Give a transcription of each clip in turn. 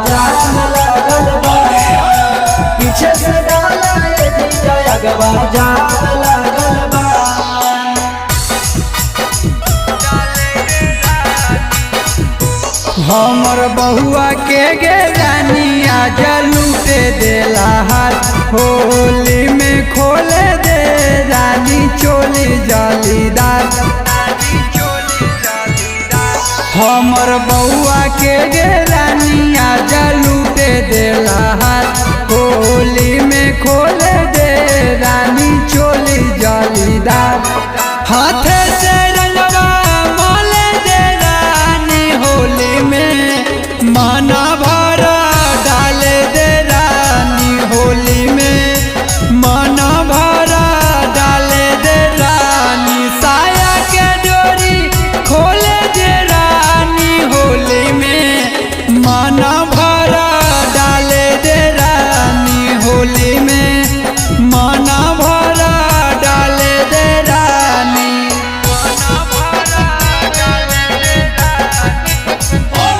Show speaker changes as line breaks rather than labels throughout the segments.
जाम लागल बा, पीछे से डाला ये जीजा अगवा जाम लागल बा।
हमर बहुआ के गे रानिया जलूटे देला हाथ, होली में खोले दे रानी चोली जालीदार। हमर बउआ के गे रानिया जलूटे देला हाथ, होली में खोले दे रानी चोली जालीदार। हाथे से रंगवा मोले दे रानी होली में माना भरा डाले दे रानी होली में माना भरा डाले दे रानी। साया के डोरी खोले दे रानी होली में माना भरा डाले दे रानी होली में माना भरा डाले दे रानी।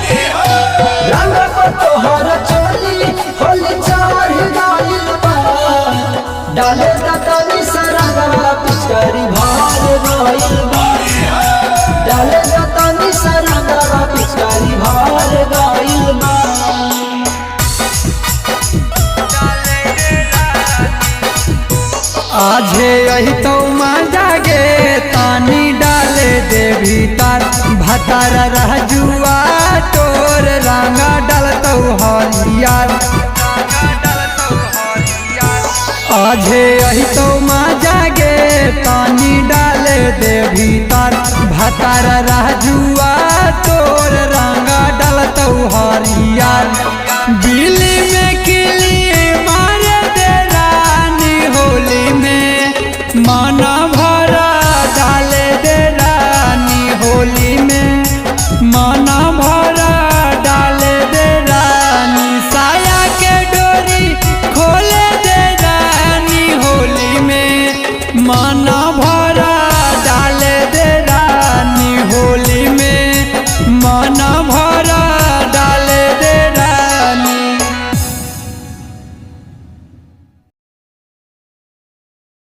रंग पर तोहर चोली होली चढ़ गइल बा, डाले दतनी सरंगवा पिचकारी भार गइल बा, डाले दतनी सरंगवा पिचकारी भार गइल बा।
आजे यही तो मजा गे तानी डाले दे भीतर, भतर रह जुआ तोर रंगा डलतौ हरियर। आजे यही तो मजा गे तानी डाले दे भीतर, भतर रह जुआ तोर रंगा डलतौ हरियर। बिल्ली में किली मारे दे रानी होली में माना भरा डाले दे रानी होली में माना भरा डाले दे रानी। साया के डोरी खोले दे रानी होली में माना